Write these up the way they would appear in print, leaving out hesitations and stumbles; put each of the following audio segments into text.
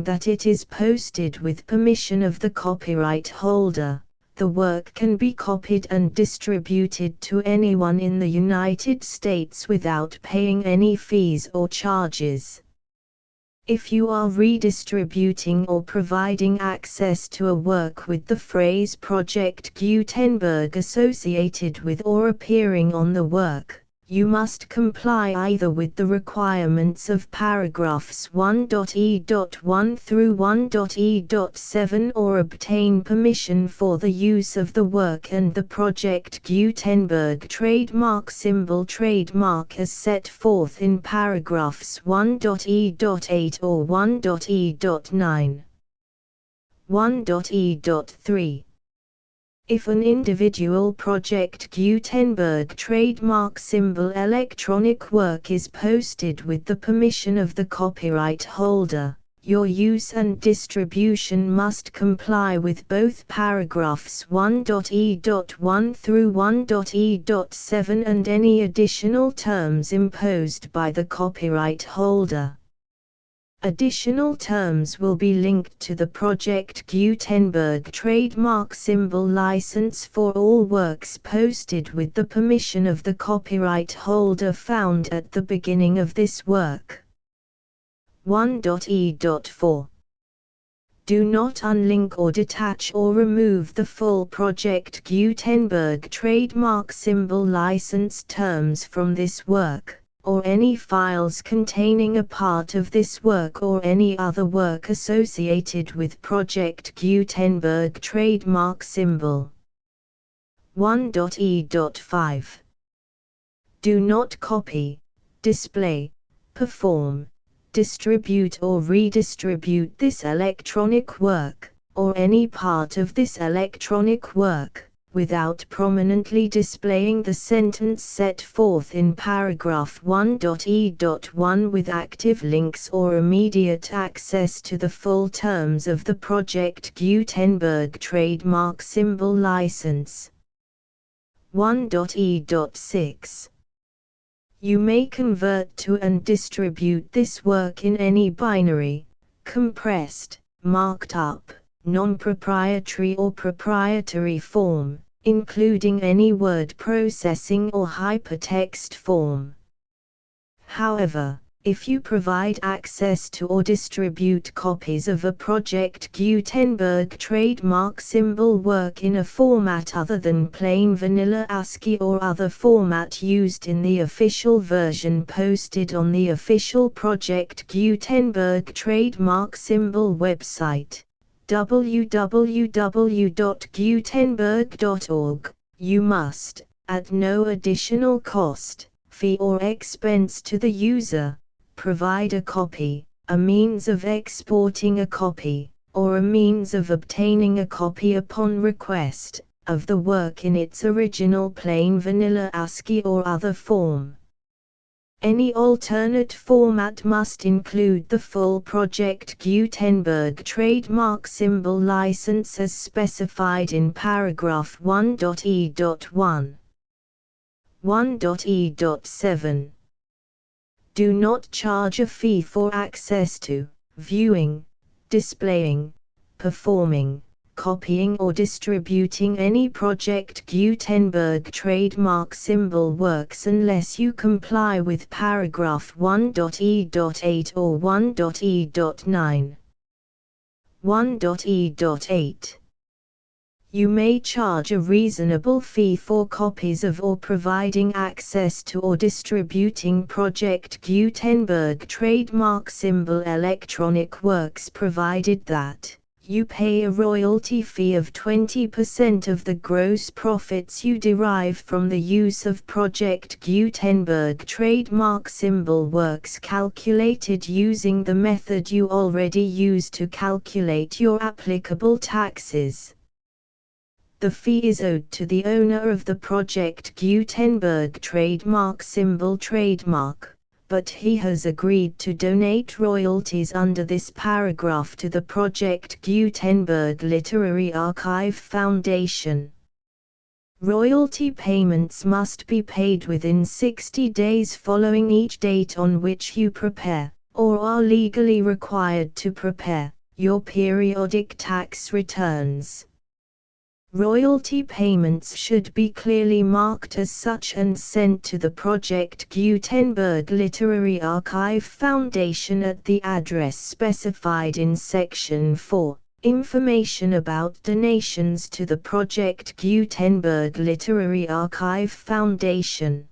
that it is posted with permission of the copyright holder. The work can be copied and distributed to anyone in the United States without paying any fees or charges. If you are redistributing or providing access to a work with the phrase Project Gutenberg associated with or appearing on the work, you must comply either with the requirements of paragraphs 1.e.1 through 1.e.7 or obtain permission for the use of the work and the Project Gutenberg trademark symbol trademark as set forth in paragraphs 1.e.8 or 1.e.9. 1.e.3. If an individual Project Gutenberg trademark symbol electronic work is posted with the permission of the copyright holder, your use and distribution must comply with both paragraphs 1.e.1 through 1.e.7 and any additional terms imposed by the copyright holder. Additional terms will be linked to the Project Gutenberg trademark symbol license for all works posted with the permission of the copyright holder found at the beginning of this work. 1.e.4. Do not unlink or detach or remove the full Project Gutenberg trademark symbol license terms from this work, or any files containing a part of this work or any other work associated with Project Gutenberg trademark symbol. 1.e.5. Do not copy, display, perform, distribute or redistribute this electronic work, or any part of this electronic work, without prominently displaying the sentence set forth in paragraph 1.e.1 with active links or immediate access to the full terms of the Project Gutenberg trademark symbol license. 1.e.6. You may convert to and distribute this work in any binary, compressed, marked up, non-proprietary or proprietary form, including any word processing or hypertext form. However, if you provide access to or distribute copies of a Project Gutenberg trademark symbol work in a format other than plain vanilla ASCII or other format used in the official version posted on the official Project Gutenberg trademark symbol website, www.gutenberg.org, you must, at no additional cost, fee or expense to the user, provide a copy, a means of exporting a copy, or a means of obtaining a copy upon request, of the work in its original plain vanilla ASCII or other form. Any alternate format must include the full Project Gutenberg trademark symbol license as specified in paragraph 1.e.1. 1.e.7. Do not charge a fee for access to, viewing, displaying, performing, copying or distributing any Project Gutenberg trademark symbol works unless you comply with paragraph 1.e.8 or 1.e.9. 1.e.8. You may charge a reasonable fee for copies of or providing access to or distributing Project Gutenberg trademark symbol electronic works provided that you pay a royalty fee of 20% of the gross profits you derive from the use of Project Gutenberg trademark symbol works calculated using the method you already use to calculate your applicable taxes. The fee is owed to the owner of the Project Gutenberg trademark symbol trademark, but he has agreed to donate royalties under this paragraph to the Project Gutenberg Literary Archive Foundation. Royalty payments must be paid within 60 days following each date on which you prepare, or are legally required to prepare your periodic tax returns. Royalty payments should be clearly marked as such and sent to the Project Gutenberg Literary Archive Foundation at the address specified in Section 4. Information about donations to the Project Gutenberg Literary Archive Foundation.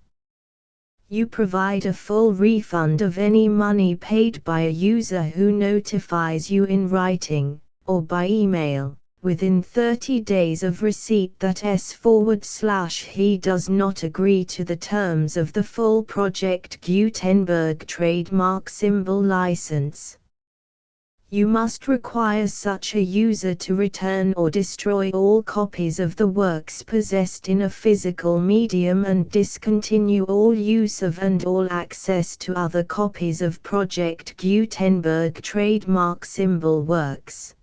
You provide a full refund of any money paid by a user who notifies you in writing, or by email, within 30 days of receipt that he does not agree to the terms of the full Project Gutenberg trademark symbol license. You must require such a user to return or destroy all copies of the works possessed in a physical medium and discontinue all use of and all access to other copies of Project Gutenberg trademark symbol works.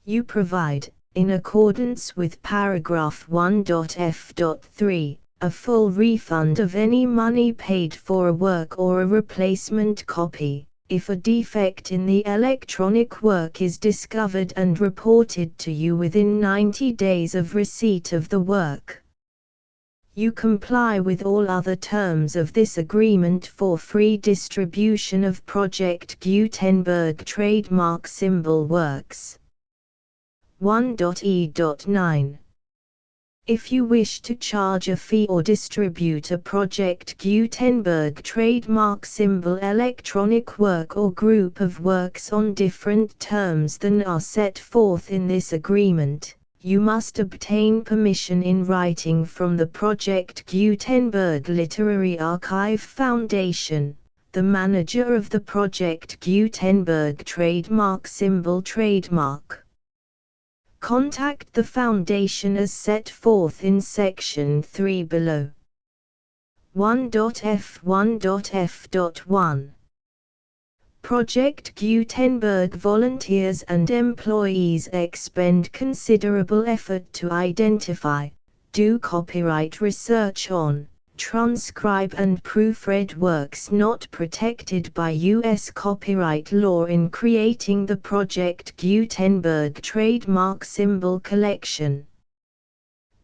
You provide, in accordance with paragraph 1.f.3, a full refund of any money paid for a work or a replacement copy, if a defect in the electronic work is discovered and reported to you within 90 days of receipt of the work. You comply with all other terms of this agreement for free distribution of Project Gutenberg trademark symbol works. 1.e.9. If you wish to charge a fee or distribute a Project Gutenberg trademark symbol electronic work or group of works on different terms than are set forth in this agreement, you must obtain permission in writing from the Project Gutenberg Literary Archive Foundation, the manager of the Project Gutenberg trademark symbol trademark. Contact the Foundation as set forth in Section 3 below. 1.f1.f.1. Project Gutenberg volunteers and employees expend considerable effort to identify, do copyright research on, transcribe and proofread works not protected by U.S. copyright law in creating the Project Gutenberg trademark symbol collection.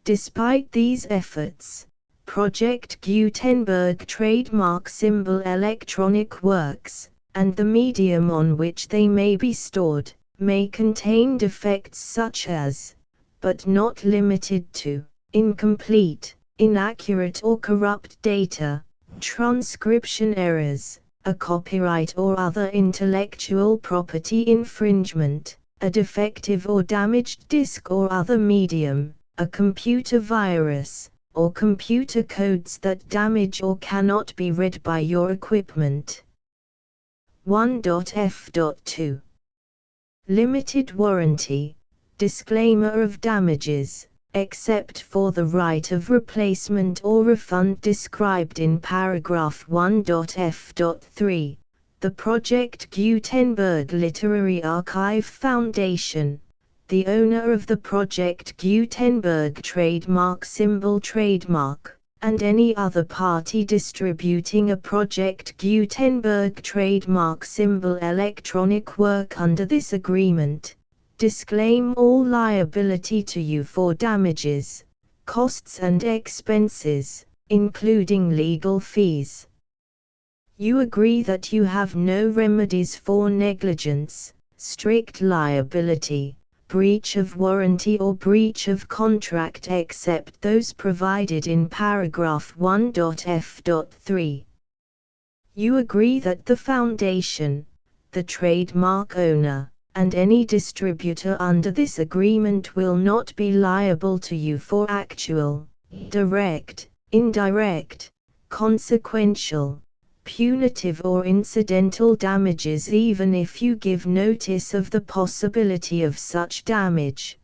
Despite these efforts, Project Gutenberg trademark symbol electronic works, and the medium on which they may be stored, may contain defects such as, but not limited to, incomplete, inaccurate or corrupt data, transcription errors, a copyright or other intellectual property infringement, a defective or damaged disk or other medium, a computer virus, or computer codes that damage or cannot be read by your equipment. 1.f.2. Limited warranty, disclaimer of damages, except for the right of replacement or refund described in paragraph 1.f.3, the Project Gutenberg Literary Archive Foundation, the owner of the Project Gutenberg trademark symbol trademark, and any other party distributing a Project Gutenberg trademark symbol electronic work under this agreement, disclaim all liability to you for damages, costs and expenses, including legal fees. You agree that you have no remedies for negligence, strict liability, breach of warranty or breach of contract except those provided in paragraph 1.f.3. You agree that the Foundation, the trademark owner, and any distributor under this agreement will not be liable to you for actual, direct, indirect, consequential, punitive or incidental damages even if you give notice of the possibility of such damage.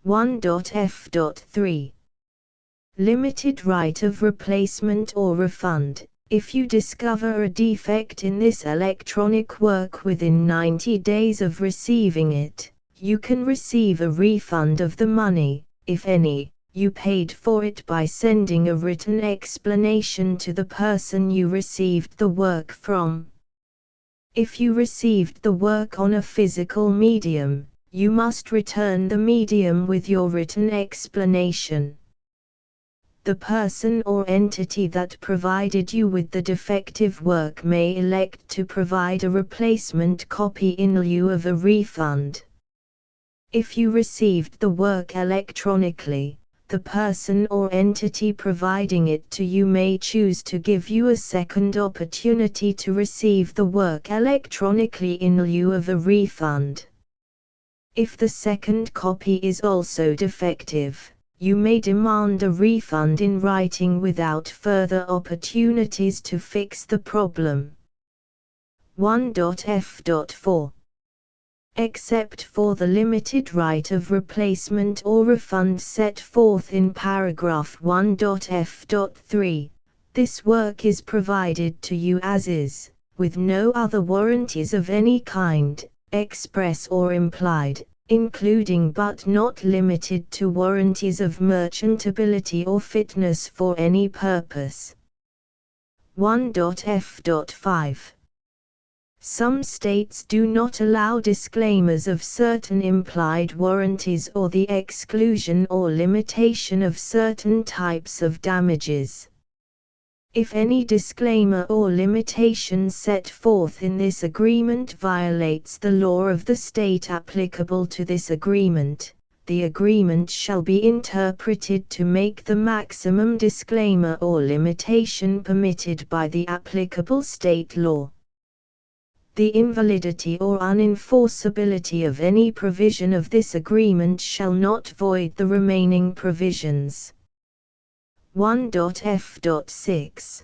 1.f.3. Limited right of replacement or refund. If you discover a defect in this electronic work within 90 days of receiving it, you can receive a refund of the money, if any, you paid for it by sending a written explanation to the person you received the work from. If you received the work on a physical medium, you must return the medium with your written explanation. The person or entity that provided you with the defective work may elect to provide a replacement copy in lieu of a refund. If you received the work electronically, the person or entity providing it to you may choose to give you a second opportunity to receive the work electronically in lieu of a refund. If the second copy is also defective, you may demand a refund in writing without further opportunities to fix the problem. 1.f.4 Except for the limited right of replacement or refund set forth in paragraph 1.f.3, this work is provided to you as is, with no other warranties of any kind, express or implied, including but not limited to warranties of merchantability or fitness for any purpose. 1.f.5 Some states do not allow disclaimers of certain implied warranties or the exclusion or limitation of certain types of damages. If any disclaimer or limitation set forth in this agreement violates the law of the state applicable to this agreement, the agreement shall be interpreted to make the maximum disclaimer or limitation permitted by the applicable state law. The invalidity or unenforceability of any provision of this agreement shall not void the remaining provisions. 1.f.6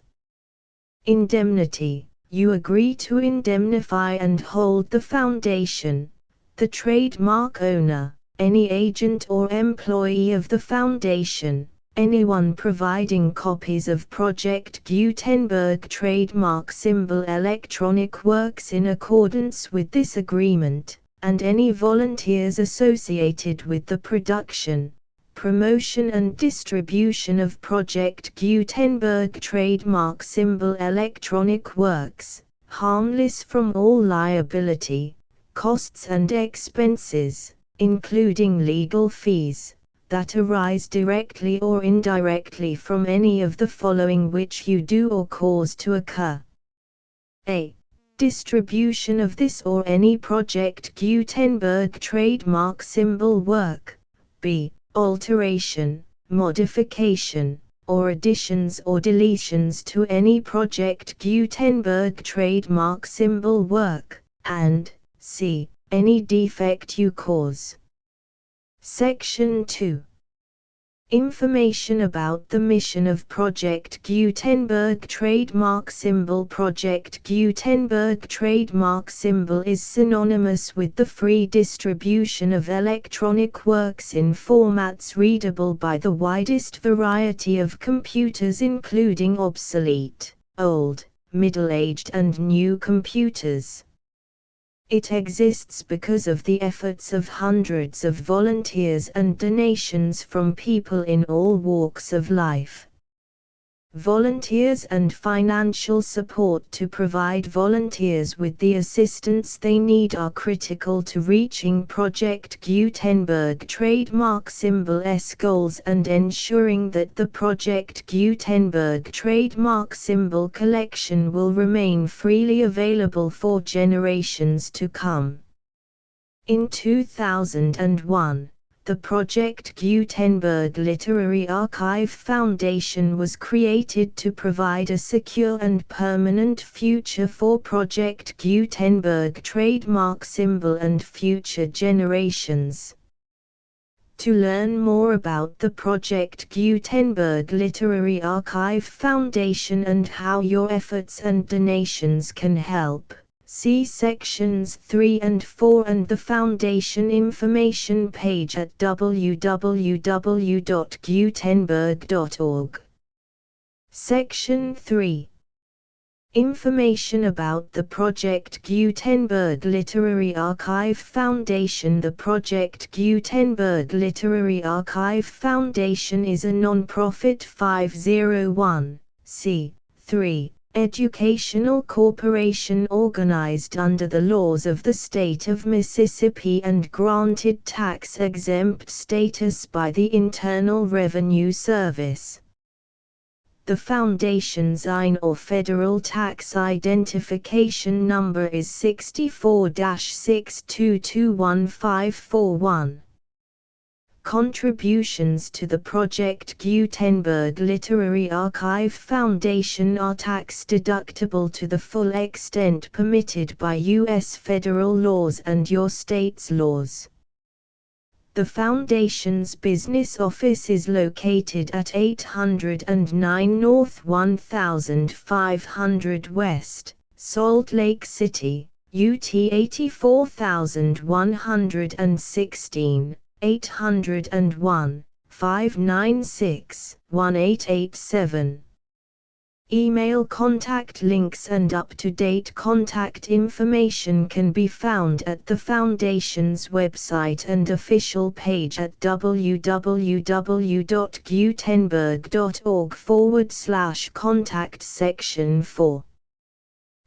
Indemnity. You agree to indemnify and hold the foundation, the trademark owner, any agent or employee of the foundation, anyone providing copies of Project Gutenberg trademark symbol electronic works in accordance with this agreement, and any volunteers associated with the production, promotion and distribution of Project Gutenberg trademark symbol electronic works, harmless from all liability, costs and expenses, including legal fees, that arise directly or indirectly from any of the following which you do or cause to occur. A. Distribution of this or any Project Gutenberg trademark symbol work. B. Alteration, modification, or additions or deletions to any Project Gutenberg trademark symbol work, and C. Any defect you cause. Section 2. Information about the mission of Project Gutenberg trademark symbol. Project Gutenberg trademark symbol is synonymous with the free distribution of electronic works in formats readable by the widest variety of computers, including obsolete, old, middle-aged and new computers. It exists because of the efforts of hundreds of volunteers and donations from people in all walks of life. Volunteers and financial support to provide volunteers with the assistance they need are critical to reaching Project Gutenberg trademark symbol's goals and ensuring that the Project Gutenberg trademark symbol collection will remain freely available for generations to come. In 2001, the Project Gutenberg Literary Archive Foundation was created to provide a secure and permanent future for Project Gutenberg trademark symbol and future generations. To learn more about the Project Gutenberg Literary Archive Foundation and how your efforts and donations can help, see sections 3 and 4 and the Foundation information page at www.gutenberg.org. Section 3. Information about the Project Gutenberg Literary Archive Foundation. The Project Gutenberg Literary Archive Foundation is a non-profit 501(c)(3) educational corporation organized under the laws of the state of Mississippi and granted tax-exempt status by the Internal Revenue Service. The foundation's IN or Federal Tax Identification Number is 64-6221541. Contributions to the Project Gutenberg Literary Archive Foundation are tax-deductible to the full extent permitted by U.S. federal laws and your state's laws. The Foundation's business office is located at 809 North 1500 West, Salt Lake City, UT 84116. 801-596-1887. Email contact links and up-to-date contact information can be found at the Foundation's website and official page at www.gutenberg.org/contact section 4.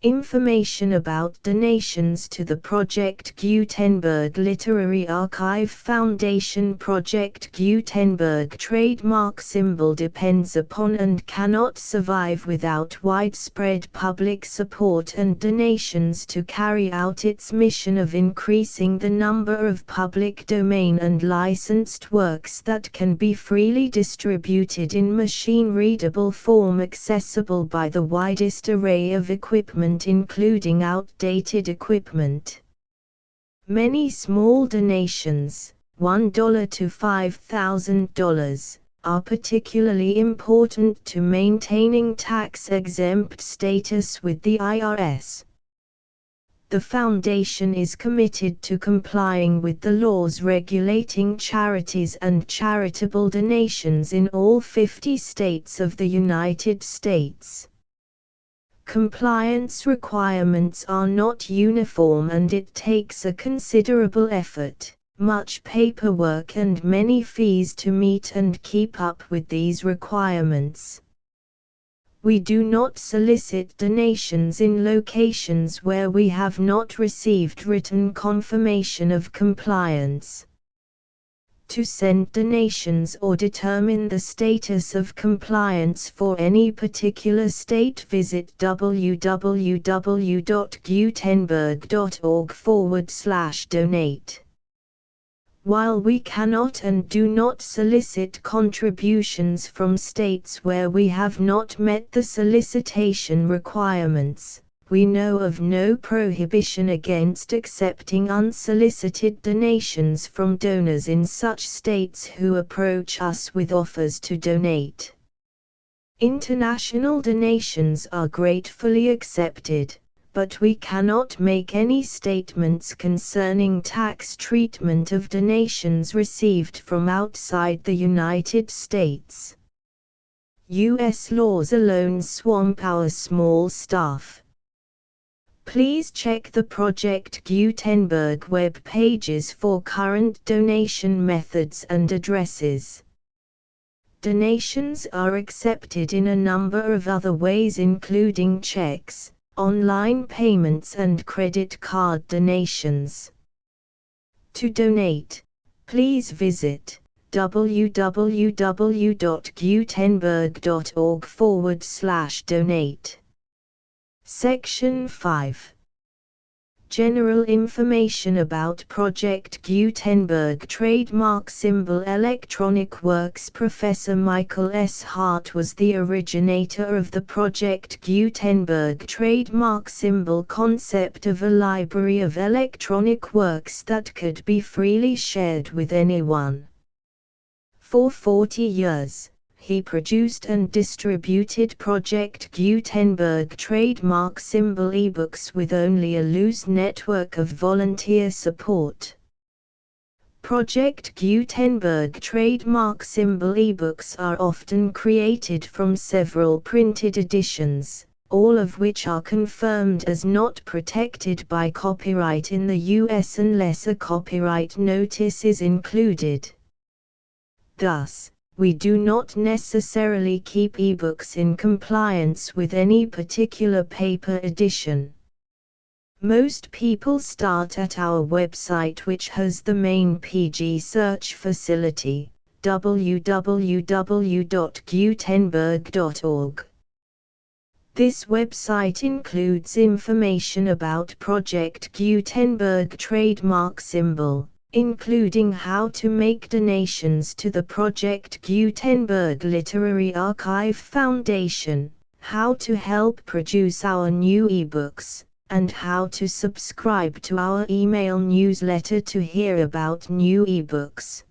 Information about donations to the Project Gutenberg Literary Archive Foundation. Project Gutenberg trademark symbol depends upon and cannot survive without widespread public support and donations to carry out its mission of increasing the number of public domain and licensed works that can be freely distributed in machine-readable form accessible by the widest array of equipment including outdated equipment. Many small donations, $1 to $5,000, are particularly important to maintaining tax-exempt status with the IRS. The Foundation is committed to complying with the laws regulating charities and charitable donations in all 50 states of the United States. Compliance requirements are not uniform and it takes a considerable effort, much paperwork and many fees to meet and keep up with these requirements. We do not solicit donations in locations where we have not received written confirmation of compliance. To send donations or determine the status of compliance for any particular state, visit www.gutenberg.org/donate. While we cannot and do not solicit contributions from states where we have not met the solicitation requirements, we know of no prohibition against accepting unsolicited donations from donors in such states who approach us with offers to donate. International donations are gratefully accepted, but we cannot make any statements concerning tax treatment of donations received from outside the United States. U.S. laws alone swamp our small staff. Please check the Project Gutenberg web pages for current donation methods and addresses. Donations are accepted in a number of other ways including checks, online payments and credit card donations. To donate, please visit www.gutenberg.org/donate. Section 5. General information about Project Gutenberg trademark symbol electronic works. Professor Michael S. Hart was the originator of the Project Gutenberg trademark symbol concept of a library of electronic works that could be freely shared with anyone. For 40 years, he produced and distributed Project Gutenberg trademark symbol ebooks with only a loose network of volunteer support. Project Gutenberg trademark symbol ebooks are often created from several printed editions, all of which are confirmed as not protected by copyright in the U.S. unless a copyright notice is included. Thus, we do not necessarily keep ebooks in compliance with any particular paper edition. Most people start at our website, which has the main PG search facility, www.gutenberg.org. This website includes information about Project Gutenberg trademark symbol, including how to make donations to the Project Gutenberg Literary Archive Foundation, how to help produce our new ebooks, and how to subscribe to our email newsletter to hear about new ebooks.